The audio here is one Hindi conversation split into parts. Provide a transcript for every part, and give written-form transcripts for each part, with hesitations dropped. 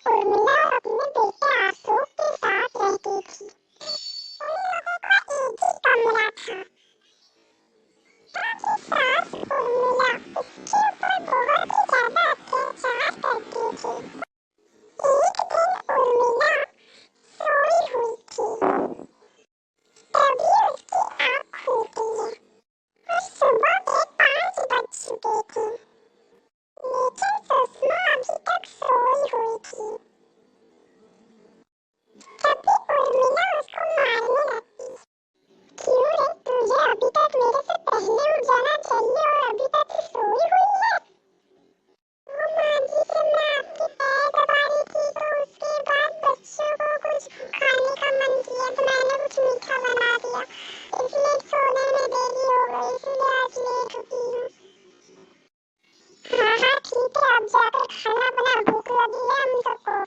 उर्मिला अपने बेटे अशोक के साथ रहती थी। उन लोगों का एक ही कमरा था। साथ ही साथ उर्मिला उसके ऊपर बहुत ही ज्यादा अत्याचार करती थी। एक दिन उर्मिला सोई हुई थी, तभी उसकी आँख खुलती है और सुबह के 5 बज चुके थे, लेकिन सुषमा अभी तक सोई हुई थी। तभी उर्मिला उसको मारने लगती। क्यों रे, तुझे अभी तक मेरे से पहले उठ जाना चाहिए और अभी तक तू सोई हुई है। वो माँ जी से मैं आपके पैर दबा रही थी, तो उसके बाद बच्चों को कुछ खाने का मन किया तो मैंने कुछ मीठा बना दिया, इसलिए सोने में देरी हो गई, इसलिए आज लेट उठी हूँ। हाँ हाँ ठीक है, अब जाकर खाना बना, भूख लगी है हम सबको।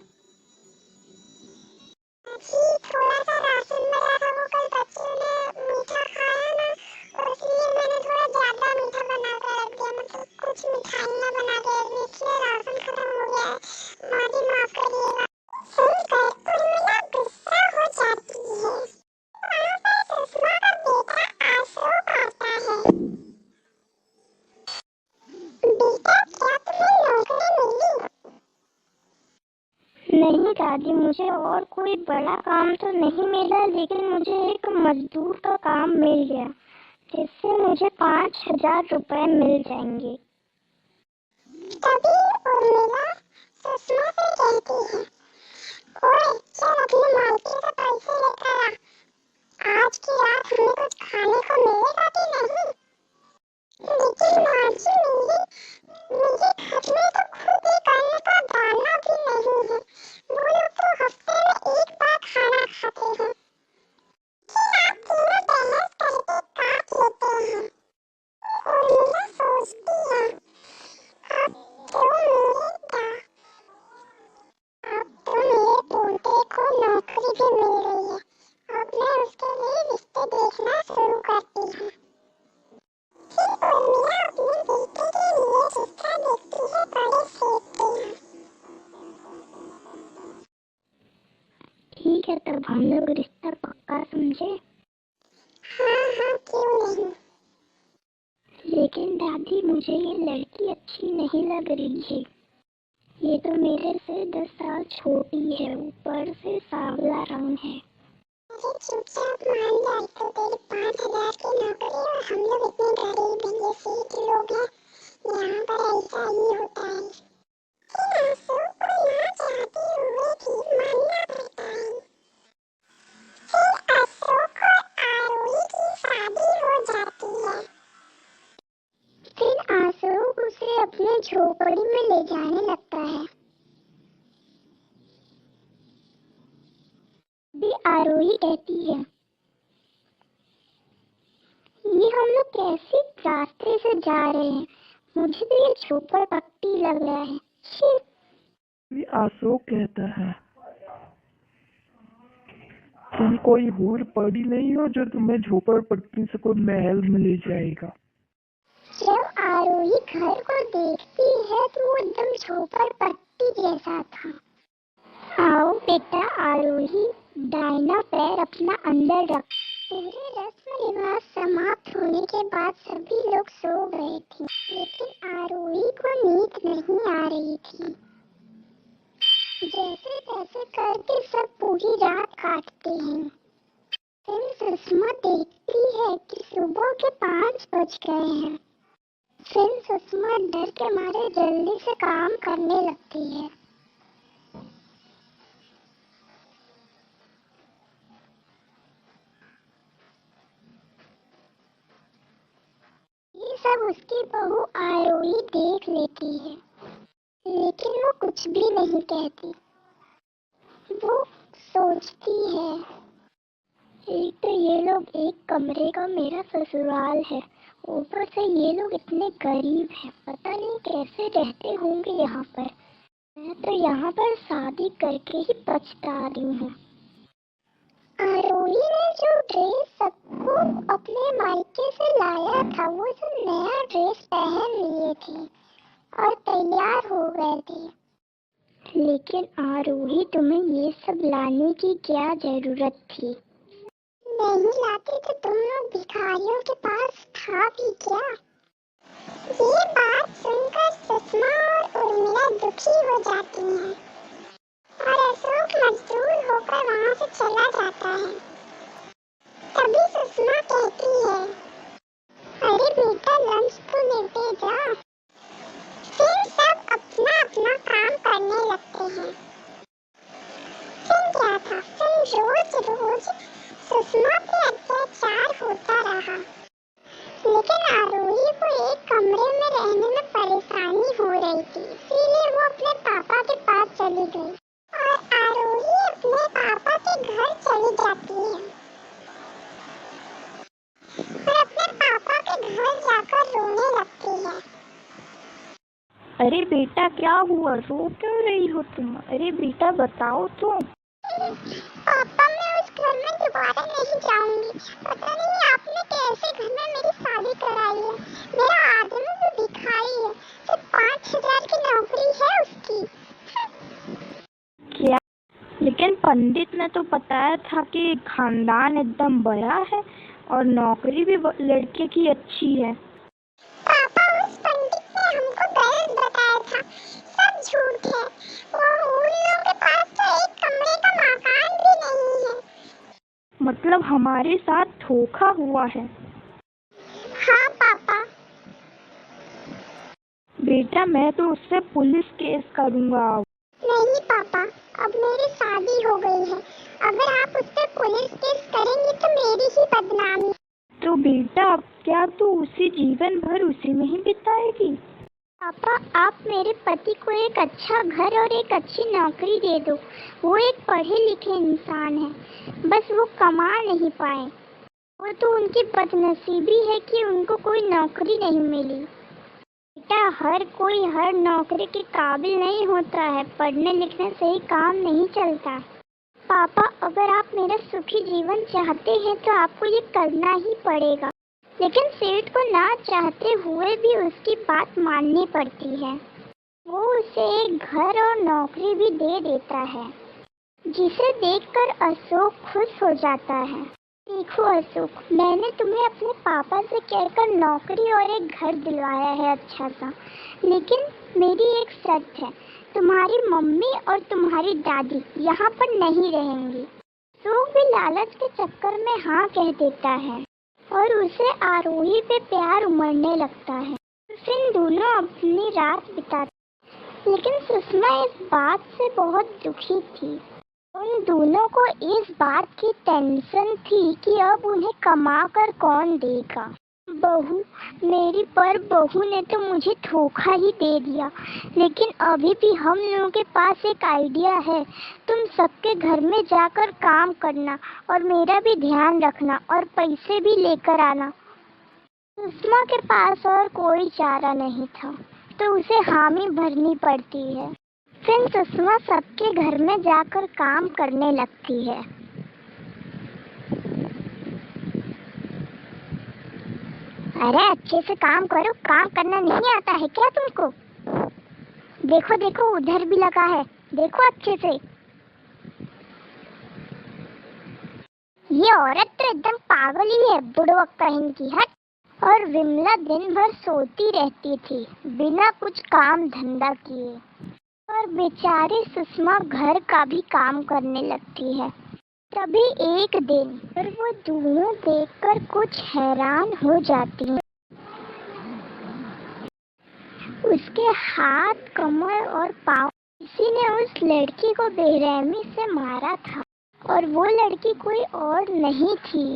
जी थोड़ा सा राशन बना था, वो कल बच्चों ने मीठा खाया ना, और इसलिए मैंने थोड़ा ज्यादा मीठा बना कर रख दिया, मतलब कुछ मिठाइयाँ बना के, इसलिए राशन खत्म हो गया है। माँ जी माफ करिएगा। सुनकर उर्मिला गुस्सा हो जाती है। वहाँ पर सुषमा का बेटा अशोक आता है। बेटा क्या तुम्हें नौकरी मिली? नहीं दादी, मुझे और कोई बड़ा काम तो नहीं मिला, लेकिन मुझे एक मजदूर का काम मिल गया, जिससे मुझे 5,000 रुपए मिल जाएंगे। तभी उर्मिला सुषमा से कहती है, ओए चल अपने मायके से पैसे लेकर आ, आज की रात हमें कुछ खाने को मिलेगा कि नहीं। लेकिन माँ जी मेरे घर में तो खुद एक अन्न का दाना भी नहीं है, वो लोग तो हफ्ते में एक बार खाना खाते हैं। फिर आप तीनों बैलेंस करके काट लेते हैं। उर्मिला सोचती है, अब तो मेरे पोते को नौकरी भी मिल गई है, अब मैं उसके लिए रिश्ते देखना शुरू करती हूँ। फिर उर्मिला अपने बेटे के लिए रिश्ता देखती है बड़े सेठ के यहाँ। ठीक है, तब हम लोग रिश्ता पक्का समझे। हाँ क्यों नहीं। लेकिन दादी, मुझे ये लड़की अच्छी नहीं लग रही है। ये तो मेरे से 10 साल छोटी है, ऊपर से सांवला रंग है। अरे चुपचाप मान जा, तो तेरी 5,000 की नौकरी और हम लोग इतने गरीब हैं, ये सेठ लोग हैं, यहाँ पर ऐसा ही होता है। फिर अशोक को ना चाहते हुए भी मानना पड़ता है। फिर अशोक और आरोही की शादी हो जाती है। फिर अशोक उसे अपने झोपड़ी में ले जाने लगता है। भी आरोही कहती है, ये हम लोग कैसे रास्ते से जा रहे हैं, मुझे तो ये झोपड़ पट्टी लग रहा है। भी अशोक कहता है, तुम कोई हूर पड़ी नहीं हो जो तुम्हें झोपड़पट्टी से कोई महल में ले जाएगा। जब आरोही घर को देखती है तो वो एकदम झोपड़पट्टी जैसा था। आओ बेटा आरोही, दाहिना पैर अपना अंदर रख। पूरे रस्म रिवाज समाप्त होने के बाद सभी लोग सो गए थे, लेकिन आरोही को नींद नहीं आ रही थी। जैसे तैसे करके सब पूरी रात काटते हैं। फिर सुषमा देखती है कि सुबह के 5 बज गए हैं। फिर सुषमा डर के मारे जल्दी से काम करने लगती है। ये सब उसकी बहू आरोही देख लेती है, लेकिन वो कुछ भी नहीं कहती। वो सोचती है, एक तो ये लोग एक कमरे का मेरा ससुराल है, ऊपर से ये लोग इतने गरीब हैं, पता नहीं कैसे रहते होंगे यहाँ पर। मैं तो यहाँ पर शादी करके ही पछता रही हूँ। आरोही ने जो ड्रेस सबको अपने मायके से लाया था, वो सब नया ड्रेस पहन लिए थे और तैयार हो गए थे। लेकिन आरोही, तुम्हें ये सब लाने की क्या जरूरत थी? नहीं लाते तो तुम लोग भिखारियों के पास था भी क्या? ये बात सुनकर सुषमा और उर्मिला दुखी हो जाती हैं और अशोक मजबूर होकर वहाँ से चला जाता है। तभी सुषमा कहती है, अरे बेटा लंच तो लेते जा। फिर सब अपना अपना काम करने लगते हैं। फिर क्या था, फिर रोज रोज सुषमा पे अत्याचार होता रहा, लेकिन आरोही को एक कमरे में रहने में परेशानी हो रही थी, इसीलिए वो अपने पापा के पास चली गई और आरोही अपने पापा के घर चली जाती है और अपने पापा के घर जाकर रोने लगती है। अरे बेटा क्या हुआ, रो क्यों रही हो तुम? अरे बेटा बताओ तो। पापा मैं उस घर में दोबारा नहीं जाऊंगी। पता नहीं आपने कैसे घर में मेरी शादी कराई है। मेरा आदमी भी भिखारी है, तो 5,000 की नौकरी है उसकी। क्या? लेकिन पंडित ने तो बताया था कि खानदान एकदम बड़ा है और नौकरी भी लड़के की अच्छी है। पापा उस पंडित ने हमको गलत बताया था, सब झूठ है। वो उन लोगों के पास तो एक कमरे का मकान भी नहीं है। मतलब हमारे साथ धोखा हुआ है? हाँ पापा। बेटा मैं तो उससे पुलिस केस करूँगा। नहीं पापा, अब मेरी शादी हो गई है, अगर आप उस पर पुलिस केस करेंगे तो मेरी ही बदनामी। तो बेटा क्या तू उसी जीवन भर उसी में ही बिताएगी? पापा आप मेरे पति को एक अच्छा घर और एक अच्छी नौकरी दे दो। वो एक पढ़े लिखे इंसान है, बस वो कमा नहीं पाए। वो तो उनकी बदनसीबी है कि उनको कोई नौकरी नहीं मिली। बेटा हर कोई हर नौकरी के काबिल नहीं होता है, पढ़ने लिखने से ही काम नहीं चलता। पापा अगर आप मेरा सुखी जीवन चाहते हैं तो आपको ये करना ही पड़ेगा। लेकिन सेठ को ना चाहते हुए भी उसकी बात माननी पड़ती है। वो उसे एक घर और नौकरी भी दे देता है, जिसे देखकर अशोक खुश हो जाता है। देखो अशोक, मैंने तुम्हें अपने पापा से कहकर नौकरी और एक घर दिलवाया है अच्छा सा, लेकिन मेरी एक शर्त है, तुम्हारी मम्मी और तुम्हारी दादी यहाँ पर नहीं रहेंगी। अशोक भी लालच के चक्कर में हाँ कह देता है और उसे आरोही पे प्यार उमड़ने लगता है। फिर दोनों अपनी रात बिताते। लेकिन सुषमा इस बात से बहुत दुखी थी। उन दोनों को इस बात की टेंशन थी कि अब उन्हें कमाकर कौन देगा। मेरी पर बहू ने तो मुझे धोखा ही दे दिया, लेकिन अभी भी हम लोगों के पास एक आइडिया है। तुम सबके घर में जाकर काम करना और मेरा भी ध्यान रखना और पैसे भी लेकर आना। सुषमा के पास और कोई चारा नहीं था, तो उसे हामी भरनी पड़ती है। फिर सुषमा सबके घर में जाकर काम करने लगती है। अरे अच्छे से काम करो, काम करना नहीं आता है क्या तुमको? देखो देखो उधर भी लगा है, देखो अच्छे से। ये औरत तो एकदम पागल ही है, बुड़वक कहीं की। हट। और विमला दिन भर सोती रहती थी बिना कुछ काम धंधा किए, और बेचारी सुषमा घर का भी काम करने लगती है। तभी एक दिन पर वो दोनों देखकर कुछ हैरान हो जाती हैं। उसके हाथ, कमर और पाँव किसी ने उस लड़की को बेरहमी से मारा था, और वो लड़की कोई और नहीं थी,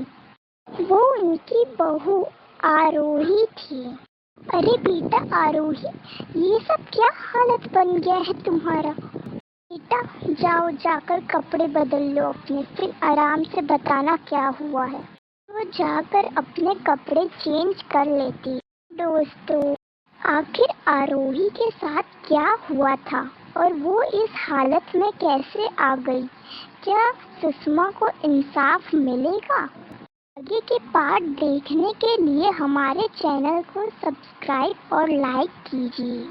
वो उनकी बहू आरोही थी। अरे बेटा आरोही, ये सब क्या हालत बन गया है तुम्हारा? बेटा जाओ जाकर कपड़े बदल लो अपने, फिर आराम से बताना क्या हुआ है। वो जाकर अपने कपड़े चेंज कर लेती। दोस्तों आखिर आरोही के साथ क्या हुआ था और वो इस हालत में कैसे आ गई? क्या सुषमा को इंसाफ मिलेगा? आगे के पार्ट देखने के लिए हमारे चैनल को सब्सक्राइब और लाइक कीजिए।